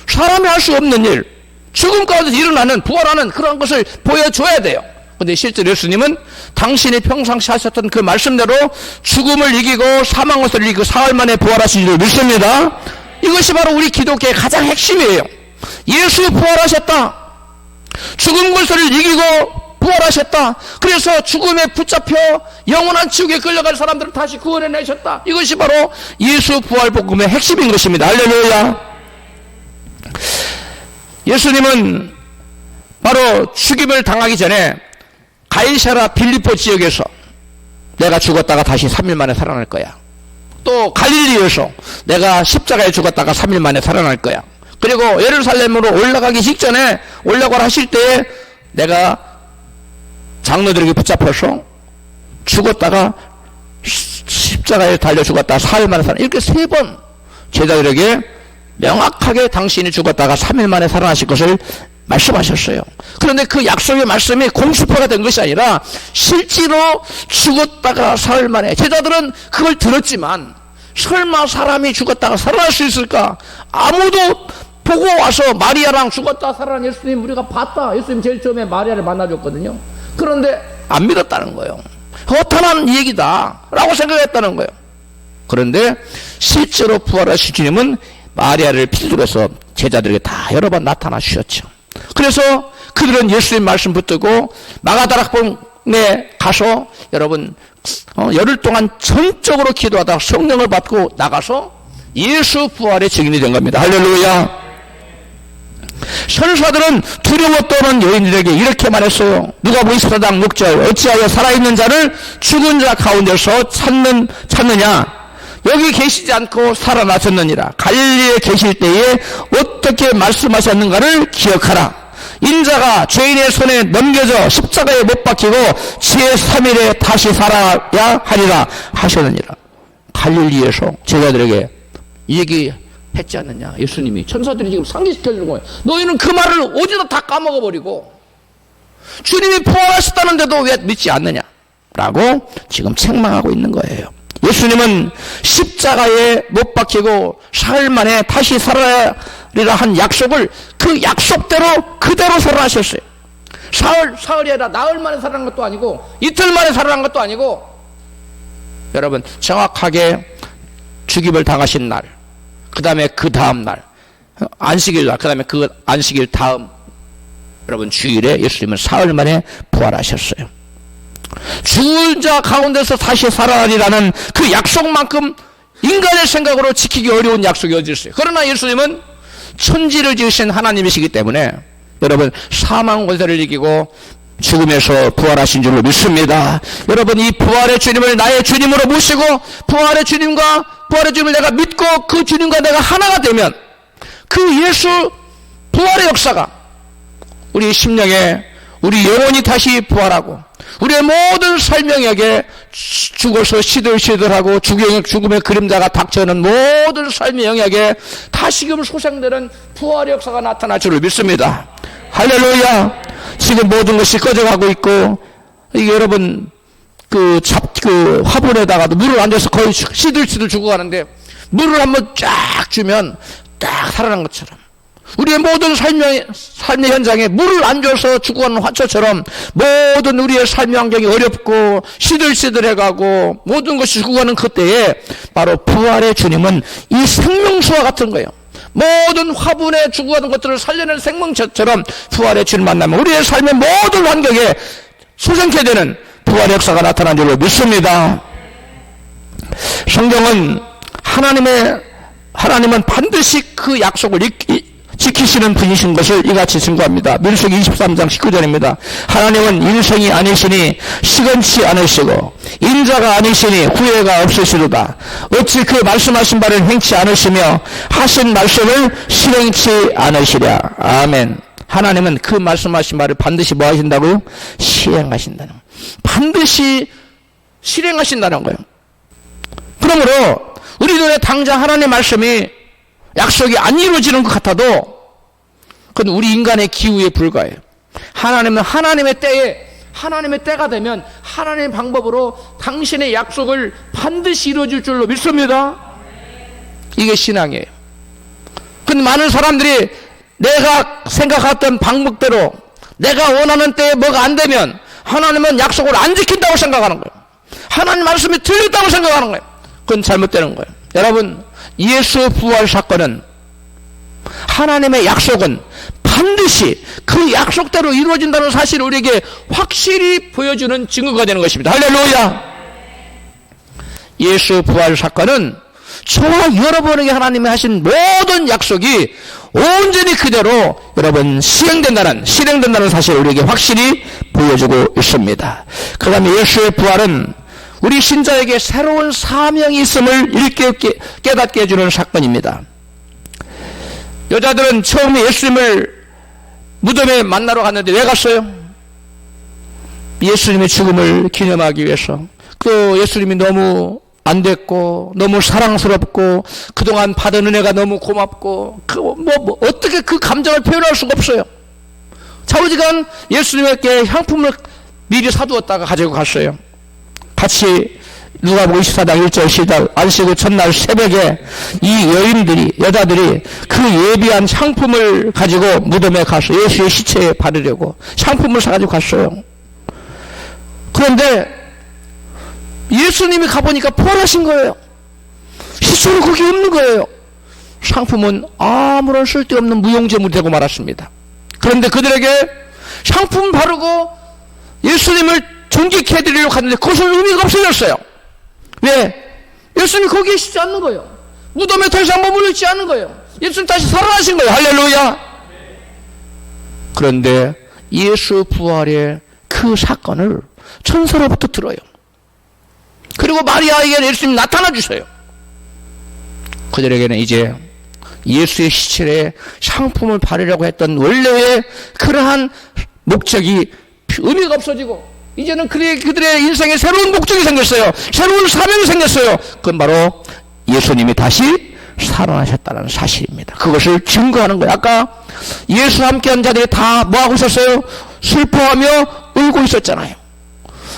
사람이 할 수 없는 일, 죽음 가운데서 일어나는 부활하는 그런 것을 보여줘야 돼요. 그런데 실제로 예수님은 당신이 평상시 하셨던 그 말씀대로 죽음을 이기고 사망 것을 이기고 사흘 만에 부활하신 줄 믿습니다. 이것이 바로 우리 기독교의 가장 핵심이에요. 예수 부활하셨다. 죽은 것을 이기고 부활하셨다. 그래서 죽음에 붙잡혀 영원한 지옥에 끌려갈 사람들을 다시 구원해내셨다. 이것이 바로 예수 부활 복음의 핵심인 것입니다. 할렐루야. 예수님은 바로 죽임을 당하기 전에 가이사라 빌립보 지역에서 내가 죽었다가 다시 3일 만에 살아날 거야. 또 갈릴리에서 내가 십자가에 죽었다가 3일 만에 살아날 거야. 그리고 예루살렘으로 올라가기 직전에 올라가라 하실 때에 내가 장로들에게 붙잡혀서 죽었다가 십자가에 달려 죽었다가 사흘 만에 살아나. 이렇게 3번 제자들에게 명확하게 당신이 죽었다가 3일 만에 살아나실 것을 말씀하셨어요. 그런데 그 약속의 말씀이 공수표가 된 것이 아니라 실제로 죽었다가 사흘 만에, 제자들은 그걸 들었지만 설마 사람이 죽었다가 살아날 수 있을까? 아무도 보고 와서 마리아랑 죽었다 살아난 예수님 우리가 봤다. 예수님 제일 처음에 마리아를 만나줬거든요. 그런데 안 믿었다는 거예요. 허탄한 얘기다 라고 생각했다는 거예요. 그런데 실제로 부활하신 주님은 마리아를 필두로 해서 제자들에게 다 여러 번 나타나 주셨죠. 그래서 그들은 예수님 말씀 붙들고 마가다락봉에 가서 여러분 열흘 동안 전적으로 기도하다 성령을 받고 나가서 예수 부활의 증인이 된 겁니다. 할렐루야. 선사들은 두려워 떠는 여인들에게 이렇게 말했어요. 누가복음 24장 6절 어찌하여 살아있는 자를 죽은 자 가운데서 찾느냐. 여기 계시지 않고 살아나셨느니라. 갈릴리에 계실 때에 어떻게 말씀하셨는가를 기억하라. 인자가 죄인의 손에 넘겨져 십자가에 못 박히고 제3일에 다시 살아야 하리라 하셨느니라. 갈릴리에서 제자들에게 얘기했지 않느냐. 예수님이 천사들이 지금 상기시켜주는 거예요. 너희는 그 말을 어디다 다 까먹어버리고 주님이 부활하셨다는데도 왜 믿지 않느냐 라고 지금 책망하고 있는 거예요. 예수님은 십자가에 못 박히고 사흘 만에 다시 살아리라 한 약속을 그 약속대로 그대로 살아나셨어요. 사흘이 아니라 나흘 만에 살아난 것도 아니고 이틀 만에 살아난 것도 아니고 여러분 정확하게 죽임을 당하신 날, 그 다음에 그 다음 날 안식일 날, 그 다음에 그 안식일 다음 여러분 주일에 예수님은 사흘 만에 부활하셨어요. 죽은 자 가운데서 다시 살아나리라는 그 약속만큼 인간의 생각으로 지키기 어려운 약속이 어디 있어요. 그러나 예수님은 천지를 지으신 하나님이시기 때문에 여러분 사망 권세를 이기고 죽음에서 부활하신 줄로 믿습니다. 여러분 이 부활의 주님을 나의 주님으로 모시고 부활의 주님과 부활의 주님을 내가 믿고 그 주님과 내가 하나가 되면 그 예수 부활의 역사가 우리 심령에 우리 영혼이 다시 부활하고 우리의 모든 설명에게 죽어서 시들시들하고 죽음의 그림자가 닥쳐오는 모든 삶의 영역에 다시금 소생되는 부활의 역사가 나타날 줄을 믿습니다. 할렐루야. 지금 모든 것이 꺼져가고 있고 이게 여러분 그 화분에다가도 물을 안 줘서 거의 시들시들 죽어가는데 물을 한번 쫙 주면 딱 살아난 것처럼 우리의 모든 삶의 현장에 물을 안 줘서 죽어가는 화초처럼 모든 우리의 삶의 환경이 어렵고 시들시들해가고 모든 것이 죽어가는 그때에 바로 부활의 주님은 이 생명수와 같은 거예요. 모든 화분에 죽어가는 것들을 살려낼 생명처럼 부활의 주님 만나면 우리의 삶의 모든 환경에 소생케 되는 부활의 역사가 나타난 줄로 믿습니다. 성경은 하나님은 반드시 그 약속을 지키시는 분이신 것을 이같이 증거합니다. 민수기 23장 19절입니다. 하나님은 인성이 아니시니 시건치 않으시고 인자가 아니시니 후회가 없으시도다. 어찌 그 말씀하신 바를 행치 않으시며 하신 말씀을 실행치 않으시랴. 아멘. 하나님은 그 말씀하신 말을 반드시 뭐 하신다고요? 시행하신다는 거예요. 반드시 실행하신다는 거예요. 그러므로 우리 눈에 당장 하나님의 말씀이 약속이 안 이루어지는 것 같아도 그건 우리 인간의 기우에 불과해요. 하나님은 하나님의 때가 되면 하나님의 방법으로 당신의 약속을 반드시 이루어질 줄로 믿습니다. 이게 신앙이에요. 근데 많은 사람들이 내가 생각했던 방법대로 내가 원하는 때에 뭐가 안 되면 하나님은 약속을 안 지킨다고 생각하는 거예요. 하나님 말씀이 틀렸다고 생각하는 거예요. 그건 잘못되는 거예요. 여러분, 예수 부활 사건은 하나님의 약속은 반드시 그 약속대로 이루어진다는 사실을 우리에게 확실히 보여주는 증거가 되는 것입니다. 할렐루야. 예수 부활 사건은 저와 여러분에게 하나님이 하신 모든 약속이 온전히 그대로 여러분 실행된다는 사실을 우리에게 확실히 보여주고 있습니다. 그 다음에 예수의 부활은 우리 신자에게 새로운 사명이 있음을 깨닫게 해주는 사건입니다. 여자들은 처음에 예수님을 무덤에 만나러 갔는데 왜 갔어요? 예수님의 죽음을 기념하기 위해서. 또 예수님이 너무 안 됐고 너무 사랑스럽고 그동안 받은 은혜가 너무 고맙고 어떻게 그 감정을 표현할 수가 없어요. 자우지간 예수님께 향품을 미리 사두었다가 가지고 갔어요. 같이 누가복음 24장 1절 시작. 안식 후 첫날 새벽에 이 여자들이 그 예비한 향품을 가지고 무덤에 가서 예수의 시체에 바르려고 향품을 사가지고 갔어요. 그런데 예수님이 가보니까 포함하신 거예요. 시체는 거기 없는 거예요. 상품은 아무런 쓸데없는 무용재물이 되고 말았습니다. 그런데 그들에게 상품 바르고 예수님을 존귀케 해드리려고 하는데 그것은 의미가 없어졌어요. 왜? 예수님이 거기에 있지 않는 거예요. 무덤에 더 이상 머물러 있지 않는 거예요. 예수님 다시 살아나신 거예요. 할렐루야. 그런데 예수 부활의 그 사건을 천사로부터 들어요. 그리고 마리아에게는 예수님이 나타나 주세요. 그들에게는 이제 예수의 시체에 상품을 바르려고 했던 원래의 그러한 목적이 의미가 없어지고 이제는 그들의 인생에 새로운 목적이 생겼어요. 새로운 사명이 생겼어요. 그건 바로 예수님이 다시 살아나셨다는 사실입니다. 그것을 증거하는 거예요. 아까 예수와 함께한 자들이 다 뭐하고 있었어요? 슬퍼하며 울고 있었잖아요.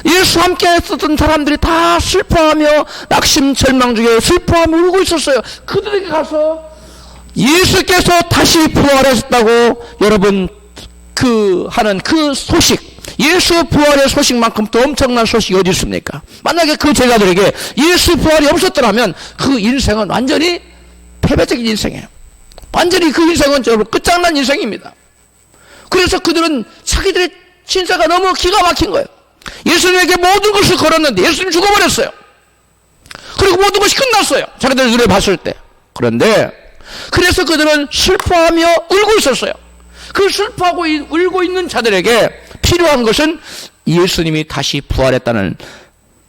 예수와 함께 했었던 사람들이 다 슬퍼하며 낙심절망 중에 슬퍼하며 울고 있었어요. 그들에게 가서 예수께서 다시 부활하셨다고 여러분 하는 그 소식, 예수 부활의 소식만큼 또 엄청난 소식이 어디 있습니까? 만약에 그 제자들에게 예수 부활이 없었더라면 그 인생은 완전히 패배적인 인생이에요. 완전히 그 인생은 끝장난 인생입니다. 그래서 그들은 자기들의 신세가 너무 기가 막힌 거예요. 예수님에게 모든 것을 걸었는데 예수님 죽어버렸어요. 그리고 모든 것이 끝났어요. 자기들 눈에 봤을 때. 그런데 그래서 그들은 슬퍼하며 울고 있었어요. 그 슬퍼하고 울고 있는 자들에게 필요한 것은 예수님이 다시 부활했다는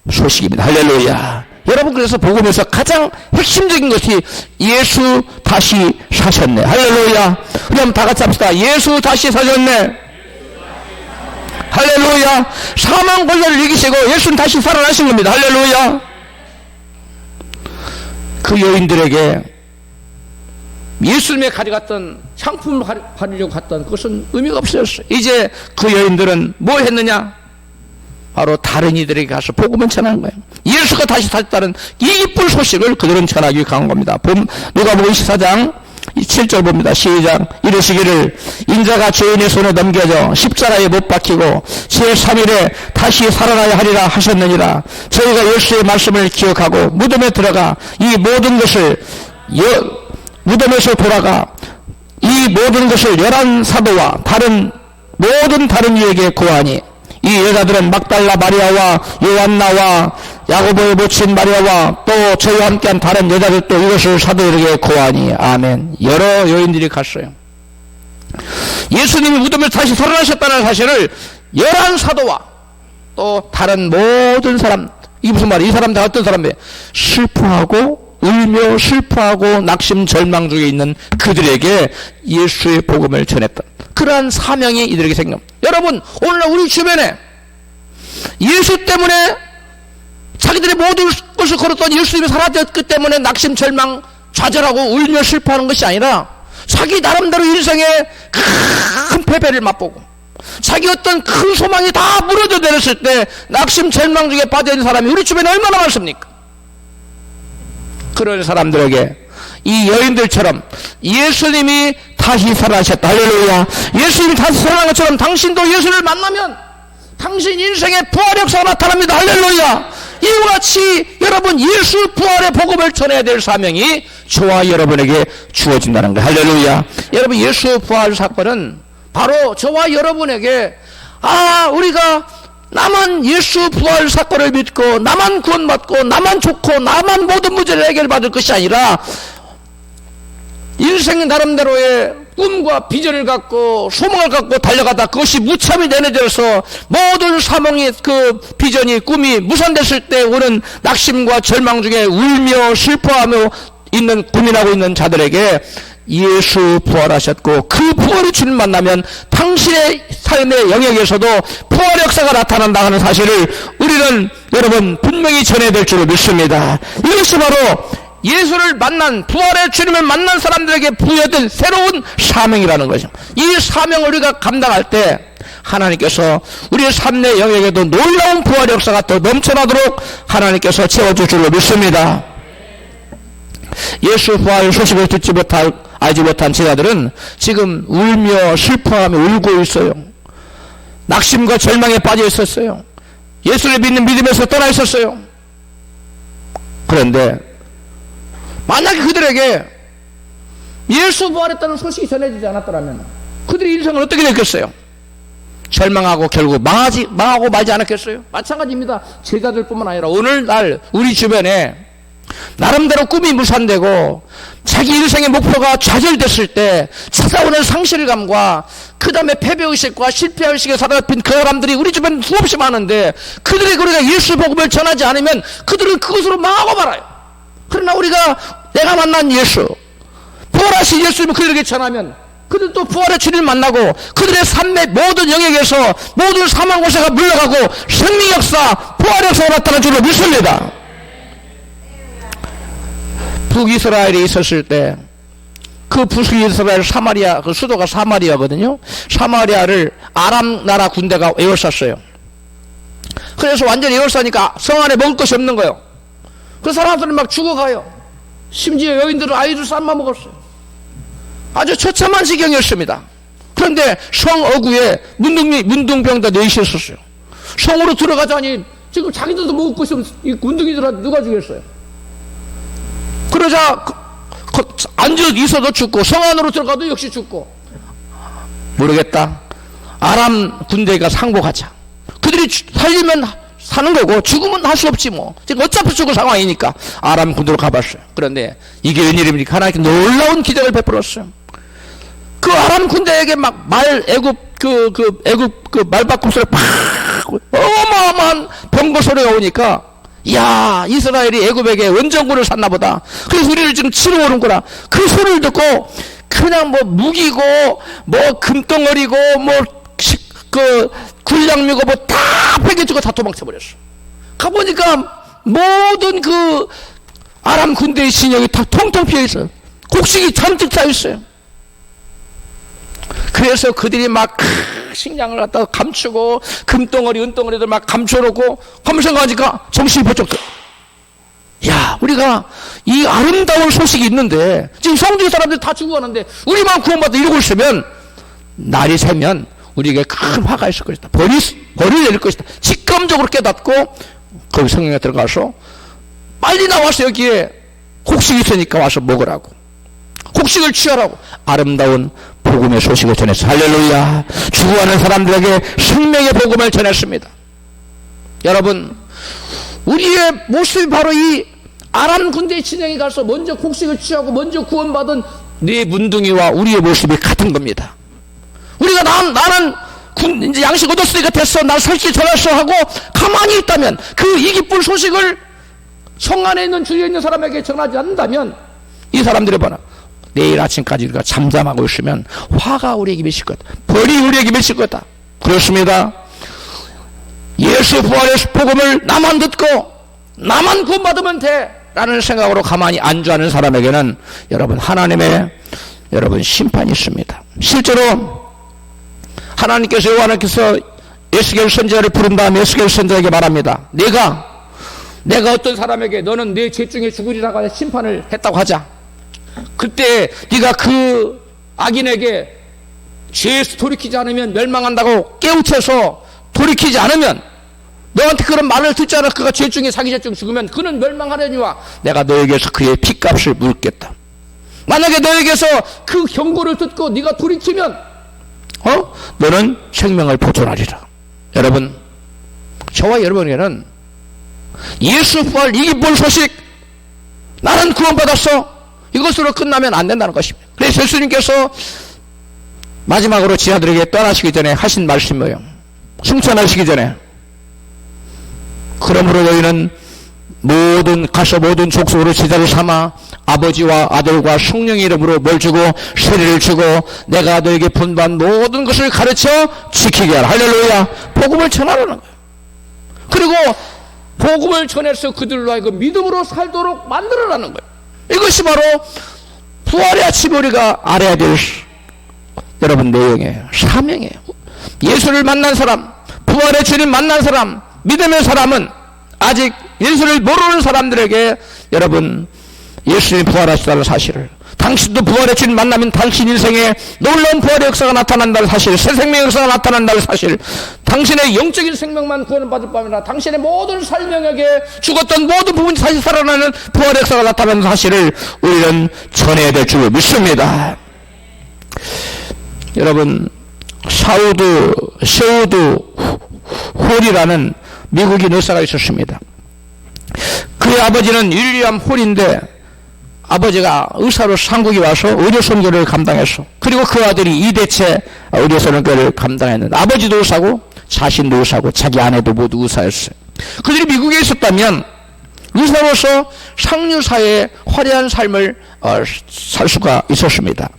소식입니다. 할렐루야. 여러분, 그래서 복음에서 가장 핵심적인 것이 예수 다시 사셨네. 할렐루야. 그럼 다 같이 합시다. 예수 다시 사셨네. 할렐루야. 사망 권세를 이기시고 예수는 다시 살아나신 겁니다. 할렐루야. 그 여인들에게 예수님의 가져갔던 상품을 바르려고 갔던 그것은 의미가 없어졌어요. 이제 그 여인들은 뭐 했느냐? 바로 다른 이들에게 가서 복음을 전하는 거예요. 예수가 다시 사셨다는 이 기쁜 소식을 그들은 전하기 위해 간 겁니다. 누가복음 24장 7절 봅니다. 시작. 이르시기를 인자가 죄인의 손에 넘겨져 십자가에 못 박히고 제3일에 다시 살아나야 하리라 하셨느니라. 저희가 예수의 말씀을 기억하고 무덤에 들어가 이 모든 것을 무덤에서 돌아가 이 모든 것을 11 사도와 모든 다른 이에게 고하니 이 여자들은 막달라 마리아와 요한나와 야고보의 모친 마리아와 또 저희와 함께한 다른 여자들도 이것을 사도들에게 고하니. 아멘. 여러 여인들이 갔어요. 예수님이 무덤에서 다시 살아나셨다는 사실을 11사도와 또 다른 모든 사람, 이게 무슨 말이야? 이 사람 다 어떤 사람이에요? 슬퍼하고 울며 슬퍼하고 낙심 절망 중에 있는 그들에게 예수의 복음을 전했던 그러한 사명이 이들에게 생깁니다. 여러분, 오늘날 우리 주변에 예수 때문에 자기들의 모든 것을 걸었던 예수님이 사라졌기 때문에 낙심 절망 좌절하고 울며 슬퍼하는 것이 아니라 자기 나름대로 인생의 큰 패배를 맛보고 자기 어떤 큰 소망이 다 무너져 내렸을 때 낙심 절망 중에 빠져있는 사람이 우리 주변에 얼마나 많습니까? 그런 사람들에게 이 여인들처럼 예수님이 다시 살아나셨다. 할렐루야. 예수님이 다시 살아난 것처럼 당신도 예수를 만나면 당신 인생의 부활 역사가 나타납니다. 할렐루야. 이와 같이 여러분 예수 부활의 복음을 전해야 될 사명이 저와 여러분에게 주어진다는 거예요. 할렐루야. 여러분, 예수 부활 사건은 바로 저와 여러분에게 우리가 나만 예수 부활 사건을 믿고 나만 구원받고 나만 좋고 나만 모든 문제를 해결받을 것이 아니라 인생의 나름대로의 꿈과 비전을 갖고 소망을 갖고 달려가다 그것이 무참히 내려져서 모든 사명의 그 비전이 꿈이 무산됐을 때 오는 낙심과 절망 중에 울며 슬퍼하며 있는 고민하고 있는 자들에게 예수 부활하셨고 그 부활의 주님 만나면 당신의 삶의 영역에서도 부활 역사가 나타난다 하는 사실을 우리는 여러분 분명히 전해야 될 줄을 믿습니다. 이것이 바로 예수를 만난 부활의 주님을 만난 사람들에게 부여된 새로운 사명이라는 거죠. 이 사명을 우리가 감당할 때 하나님께서 우리의 삶의 영역에도 놀라운 부활 역사가 더 넘쳐나도록 하나님께서 채워줄 줄로 믿습니다. 예수 부활 소식을 알지 못한 제자들은 지금 울며 슬퍼하며 울고 있어요. 낙심과 절망에 빠져 있었어요. 예수를 믿는 믿음에서 떠나 있었어요. 그런데 만약에 그들에게 예수 부활했다는 소식이 전해지지 않았더라면 그들의 인생은 어떻게 됐겠어요? 절망하고 결국 망하고 말지 않았겠어요? 마찬가지입니다. 제자들뿐만 아니라 오늘날 우리 주변에 나름대로 꿈이 무산되고 자기 인생의 목표가 좌절됐을 때 찾아오는 상실감과 그 다음에 패배의식과 실패의식에 사로잡힌 그 사람들이 우리 주변에 수없이 많은데 그들에게 우리가 예수 복음을 전하지 않으면 그들은 그것으로 망하고 말아요. 그러나 우리가 내가 만난 예수 부활하신 예수님을 그들에게 전하면 그들도 부활의 주님을 만나고 그들의 삶의 모든 영역에서 모든 사망 고세가 물러가고 생명 역사 부활 역사가 나타난 줄로 믿습니다. 북이스라엘에 있었을 때 그 북이스라엘 사마리아 그 수도가 사마리아거든요. 사마리아를 아람 나라 군대가 에워쌌어요. 그래서 완전히 에워싸니까 성 안에 먹을 것이 없는 거예요. 그 사람들은 막 죽어가요. 심지어 여인들은 아이들 삶아 먹었어요. 아주 처참한 지경이었습니다. 그런데 성 어구에 문둥병자 넷이 있었어요. 성으로 들어가자니 지금 자기들도 먹을 것이 없는 이 문둥이들 누가 죽였어요? 그러자 앉아 있어도 죽고 성 안으로 들어가도 역시 죽고 모르겠다. 아람 군대가 상복하자. 그들이 살리면 사는 거고 죽으면 할 수 없지 뭐. 지금 어차피 죽을 상황이니까 아람 군대로 가봤어요. 그런데 이게 웬일입니까? 하나님께 놀라운 기적을 베풀었어요. 그 아람 군대에게 막 애굽 말바꿈 소리 팍 어마어마한 병거 소리가 오니까 이야, 이스라엘이 애굽에게 원정군을 샀나 보다. 그래서 우리를 지금 치러 오는구나. 그 소리를 듣고 그냥 뭐 무기고 뭐 금덩어리고 뭐 군량미고 뭐 다 뺏겨주고 다 도망쳐버렸어. 가보니까 모든 그 아람 군대의 진영이 다 통통 피어있어요. 곡식이 잔뜩 쌓여있어요. 그래서 그들이 막 식량을 갖다가 감추고 금덩어리 은덩어리들 막 감춰놓고 한번 생각하니까 정신이 번쩍 들어. 야, 우리가 이 아름다운 소식이 있는데 지금 성도의 사람들 다 죽어가는데 우리만 구원받아 이러고 있으면 날이 새면 우리에게 큰 화가 있을 것이다. 벌이 내릴 것이다. 직감적으로 깨닫고 거기 성령에 들어가서 빨리 나와서 여기에 곡식이 있으니까 와서 먹으라고, 곡식을 취하라고 아름다운 복음의 소식을 전했어요. 할렐루야. 죽어가는 사람들에게 생명의 복음을 전했습니다. 여러분, 우리의 모습이 바로 이 아람 군대의 진영에 가서 먼저 곡식을 취하고 먼저 구원받은 네 문둥이와 우리의 모습이 같은 겁니다. 우리가 나는 이제 양식 얻었으니까 됐어, 난 살기 전했어 하고 가만히 있다면, 그 이 기쁜 소식을 성 안에 있는 주위에 있는 사람에게 전하지 않는다면, 이 사람들이 봐라, 내일 아침까지 우리가 잠잠하고 있으면 화가 우리에게 미칠 거다, 벌이 우리에게 미칠 거다. 그렇습니다. 예수 부활의 복음을 나만 듣고 나만 구원받으면 돼 라는 생각으로 가만히 안주하는 사람에게는 여러분, 하나님의 심판이 있습니다. 실제로 하나님께서, 여호와께서 에스겔 선지자를 부른 다음에 에스겔 선지자에게 말합니다. 내가 어떤 사람에게 너는 내 죄 중에 죽으리라고 하자 심판을 했다고 하자. 그때 네가 그 악인에게 죄에서 돌이키지 않으면 멸망한다고 깨우쳐서 돌이키지 않으면, 너한테 그런 말을 듣지 않아 그가 죄 중에 자기 죄 중에 죽으면 그는 멸망하려니와 내가 너에게서 그의 핏값을 물겠다. 만약에 너에게서 그 경고를 듣고 네가 돌이키면 너는 생명을 보존하리라. 여러분, 저와 여러분에게는 예수 부활 이 기쁜 소식, 나는 구원받았어, 이것으로 끝나면 안 된다는 것입니다. 그래서 예수님께서 마지막으로 지하들에게 떠나시기 전에 하신 말씀이 뭐예요? 승천하시기 전에, 그러므로 너희는 가서 모든 족속으로 제자를 삼아 아버지와 아들과 성령의 이름으로 뭘 주고 세례를 주고 내가 너에게 분부한 모든 것을 가르쳐 지키게 하라. 할렐루야. 복음을 전하라는 거예요. 그리고 복음을 전해서 그들로 하여금 믿음으로 살도록 만들어라는 거예요. 이것이 바로 부활의 아침 우리가 알아야 될 여러분 내용이에요. 사명이에요. 예수를 만난 사람, 부활의 주님 만난 사람, 믿음의 사람은 아직 예수를 모르는 사람들에게 여러분, 예수님이 부활하셨다는 사실을, 당신도 부활의 주님 만나면 당신 인생에 놀라운 부활의 역사가 나타난다는 사실, 새 생명의 역사가 나타난다는 사실, 당신의 영적인 생명만 구원을 받을 뿐 아니라 당신의 모든 삶명에게 죽었던 모든 부분이 다시 살아나는 부활의 역사가 나타나는 사실을 우리는 전해야 될 줄 믿습니다. 여러분, 셰우드 홀이라는 미국인 의사가 있었습니다. 그의 아버지는 윌리엄 홀인데, 아버지가 의사로 한국에 와서 의료 선교를 감당했어. 그리고 그 아들이 이대체 의료 선교를 감당했는데, 아버지도 의사고 자신도 의사고 자기 아내도 모두 의사였어요. 그들이 미국에 있었다면 의사로서 상류사회의 화려한 삶을 살 수가 있었습니다.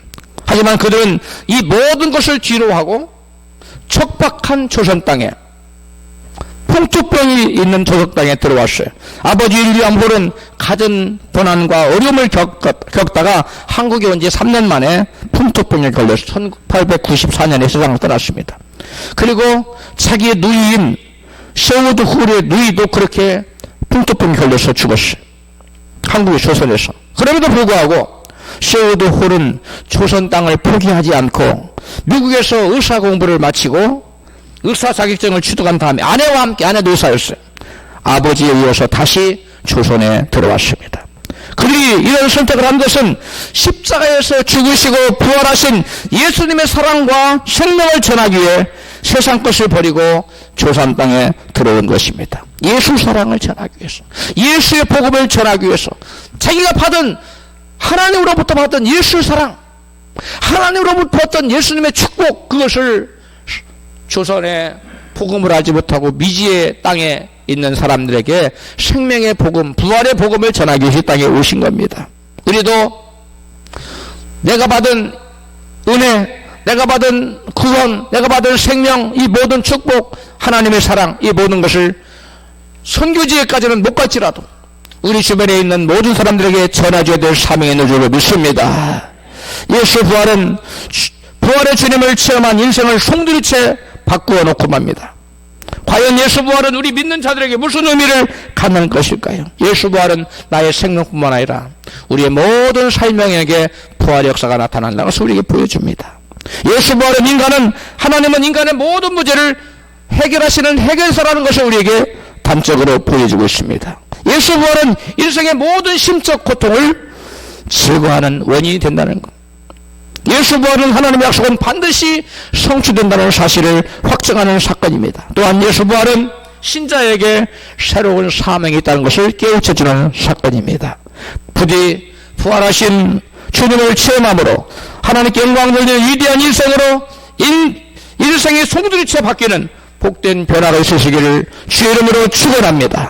하지만 그들은 이 모든 것을 뒤로하고 척박한 조선 땅에, 풍토병이 있는 조선 땅에 들어왔어요. 아버지 윌리엄 홀은 갖은 고난과 어려움을 겪다가 한국에 온 지 3년 만에 풍토병에 걸려서 1894년에 세상을 떠났습니다. 그리고 자기의 누이인 셰우드 홀의 누이도 그렇게 풍토병에 걸려서 죽었어요. 한국의 조선에서. 그럼에도 불구하고 셰우드 홀은 조선 땅을 포기하지 않고 미국에서 의사 공부를 마치고 의사 자격증을 취득한 다음에 아내와 함께, 아내도 의사였어요, 아버지에 이어서 다시 조선에 들어왔습니다. 그들이 이런 선택을 한 것은 십자가에서 죽으시고 부활하신 예수님의 사랑과 생명을 전하기 위해 세상 것을 버리고 조선 땅에 들어온 것입니다. 예수 사랑을 전하기 위해서, 예수의 복음을 전하기 위해서, 자기가 받은 하나님으로부터 받은 예수 사랑, 하나님으로부터 받은 예수님의 축복, 그것을 조선에 복음을 알지 못하고 미지의 땅에 있는 사람들에게 생명의 복음, 부활의 복음을 전하기 위해서 땅에 오신 겁니다. 우리도 내가 받은 은혜, 내가 받은 구원, 내가 받은 생명, 이 모든 축복, 하나님의 사랑, 이 모든 것을 선교지에까지는 못 갈지라도 우리 주변에 있는 모든 사람들에게 전해줘야 될 사명이 있는 줄로 믿습니다. 예수 부활은 부활의 주님을 체험한 인생을 송두리째 바꾸어 놓고 맙니다. 과연 예수 부활은 우리 믿는 자들에게 무슨 의미를 갖는 것일까요? 예수 부활은 나의 생명뿐만 아니라 우리의 모든 삶명에게 부활의 역사가 나타난다는 것을 우리에게 보여줍니다. 예수 부활은 하나님은 인간의 모든 문제를 해결하시는 해결사라는 것을 우리에게 단적으로 보여주고 있습니다. 예수 부활은 인생의 모든 심적 고통을 제거하는 원인이 된다는 것. 예수 부활은 하나님의 약속은 반드시 성취된다는 사실을 확증하는 사건입니다. 또한 예수 부활은 신자에게 새로운 사명이 있다는 것을 깨우쳐주는 사건입니다. 부디 부활하신 주님을 체험함으로 하나님께 영광 돌리는 위대한 인생으로 송두리째 바뀌는 복된 변화가 있으시기를 주의 이름으로 축원합니다.